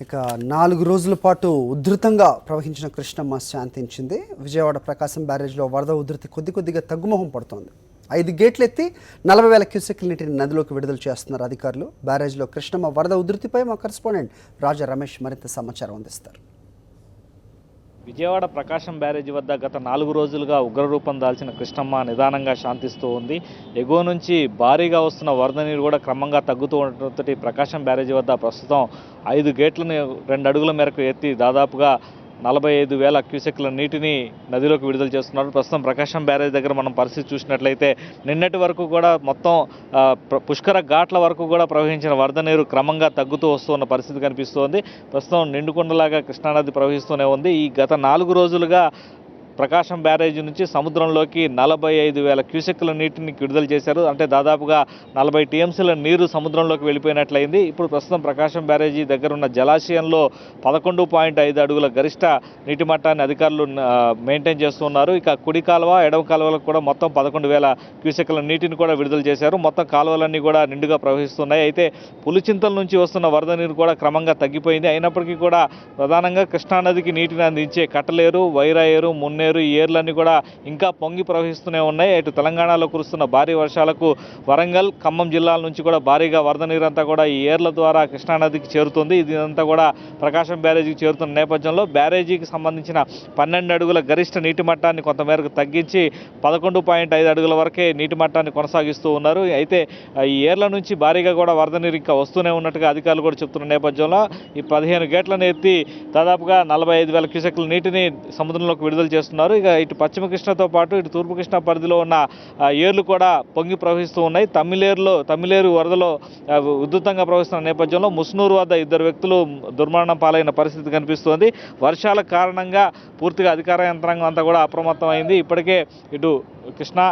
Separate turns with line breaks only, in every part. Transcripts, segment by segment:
ఇక 4 రోజుల పాటు ఉధృతంగా ప్రవహించిన కృష్ణమ్మ శాంతించింది. విజయవాడ ప్రకాశం బ్యారేజ్లో వరద ఉధృతి కొద్దిగా తగ్గుముఖం పడుతోంది. 5 గేట్లు ఎత్తి 40,000 క్యూసెక్ల నీటిని నదిలోకి విడుదల చేస్తున్నారు అధికారులు. బ్యారేజ్లో కృష్ణమ్మ వరద ఉధృతిపై మా కరెస్పాండెంట్ రాజా రమేష్ మరింత సమాచారం అందిస్తారు.
విజయవాడ ప్రకాశం బ్యారేజీ వద్ద గత 4 రోజులుగా ఉగ్రరూపం దాల్చిన కృష్ణమ్మ నిదానంగా శాంతిస్తూ ఉంది. ఎగువ నుంచి భారీగా వస్తున్న వరద నీరు కూడా క్రమంగా తగ్గుతూ ఉండటంతో ప్రకాశం బ్యారేజీ వద్ద ప్రస్తుతం 5 గేట్లను 2 అడుగుల మేరకు ఎత్తి దాదాపుగా 45,000 క్యూసెక్ల నీటిని నదిలోకి విడుదల చేస్తున్నారు. ప్రస్తుతం ప్రకాశం బ్యారేజ్ దగ్గర మనం పరిస్థితి చూసినట్లయితే నిన్నటి వరకు కూడా మొత్తం పుష్కర ఘాట్ల వరకు కూడా ప్రవహించిన వరద నీరు క్రమంగా తగ్గుతూ వస్తున్న పరిస్థితి కనిపిస్తోంది. ప్రస్తుతం నిండుకుండలాగా కృష్ణానది ప్రవహిస్తూనే ఉంది. ఈ గత 4 రోజులుగా ప్రకాశం బ్యారేజీ నుంచి సముద్రంలోకి 45,000 క్యూసెక్ల నీటిని విడుదల చేశారు. అంటే దాదాపుగా 40 టీఎంసీల నీరు సముద్రంలోకి వెళ్ళిపోయినట్లయింది. ఇప్పుడు ప్రస్తుతం ప్రకాశం బ్యారేజీ దగ్గర ఉన్న జలాశయంలో 11.5 అడుగుల గరిష్ట నీటి మట్టాన్ని అధికారులు మెయింటైన్ చేస్తున్నారు. ఇక కుడి కాలువ ఎడమ కాలువలకు కూడా మొత్తం 11,000 క్యూసెక్ల నీటిని కూడా విడుదల చేశారు. మొత్తం కాలువలన్నీ కూడా నిండుగా ప్రవహిస్తున్నాయి. అయితే పులిచింతల నుంచి వస్తున్న వరద నీరు కూడా క్రమంగా తగ్గిపోయింది. అయినప్పటికీ కూడా ప్రధానంగా కృష్ణానదికి నీటిని అందించే కట్టలేరు, వైరాయేరు, మున్నేరు ఈ ఏర్లన్నీ కూడా ఇంకా పొంగి ప్రవహిస్తూనే ఉన్నాయి. ఇటు తెలంగాణలో కురుస్తున్న భారీ వర్షాలకు వరంగల్, ఖమ్మం జిల్లాల నుంచి కూడా భారీగా వరద నీరంతా కూడా ఈ ఏర్ల ద్వారా కృష్ణానదికి చేరుతుంది. ఇదంతా కూడా ప్రకాశం బ్యారేజీకి చేరుతున్న నేపథ్యంలో బ్యారేజీకి సంబంధించిన 12 అడుగుల గరిష్ట నీటి మట్టాన్ని కొంతమేరకు తగ్గించి 11.5 అడుగుల వరకే నీటి మట్టాన్ని కొనసాగిస్తూ ఉన్నారు. అయితే ఈ ఏర్ల నుంచి భారీగా కూడా వరద నీరు ఇంకా వస్తూనే ఉన్నట్టుగా అధికారులు కూడా చెప్తున్న నేపథ్యంలో ఈ 15 గేట్లను ఎత్తి దాదాపుగా 45,000 క్యూసెక్ల నీటిని సముద్రంలోకి విడుదల చేస్తున్నారు. ఇక ఇటు పశ్చిమ కృష్ణతో పాటు ఇటు తూర్పు కృష్ణా పరిధిలో ఉన్న ఏర్లు కూడా పొంగి ప్రవహిస్తూ ఉన్నాయి. తమ్మిలేరు వరదలో ఉధృతంగా ప్రవహిస్తున్న నేపథ్యంలో ముస్నూరు వద్ద 2 వ్యక్తులు దుర్మరణం పాలైన పరిస్థితి కనిపిస్తోంది. వర్షాల కారణంగా పూర్తిగా అధికార యంత్రాంగం అంతా కూడా అప్రమత్తం అయింది. ఇప్పటికే ఇటు కృష్ణా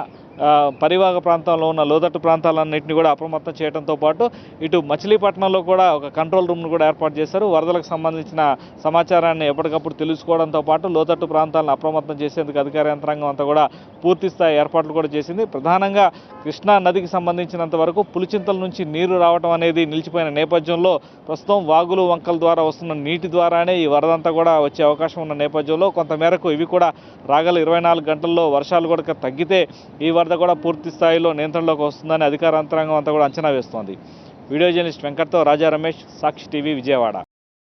పరివాహక ప్రాంతంలో ఉన్న లోతట్టు ప్రాంతాలన్నింటినీ కూడా అప్రమత్తం చేయడంతో పాటు ఇటు మచిలీపట్నంలో కూడా ఒక కంట్రోల్ రూమ్ను కూడా ఏర్పాటు చేశారు. వరదలకు సంబంధించిన సమాచారాన్ని ఎప్పటికప్పుడు తెలుసుకోవడంతో పాటు లోతట్టు ప్రాంతాలను అప్రమత్తం చేసేందుకు అధికార యంత్రాంగం అంతా కూడా పూర్తి స్థాయి ఏర్పాట్లు కూడా చేసింది. ప్రధానంగా కృష్ణా నదికి సంబంధించినంత వరకు పులిచింతల నుంచి నీరు రావడం అనేది నిలిచిపోయిన నేపథ్యంలో ప్రస్తుతం వాగులు వంకల ద్వారా వస్తున్న నీటి ద్వారానే ఈ వరదంతా కూడా వచ్చే అవకాశం ఉన్న నేపథ్యంలో కొంతమేరకు ఇవి కూడా రాగల 24 గంటల్లో వర్షాలు కూడా తగ్గితే ఈ వరద కూడా పూర్తి స్థాయిలో నియంత్రణలోకి వస్తుందని అధికార యంత్రాంగం అంతా కూడా అంచనా వేస్తోంది. వీడియో జర్నలిస్ట్ వెంకట్తో రాజా రమేష్, సాక్షి టీవీ, విజయవాడ.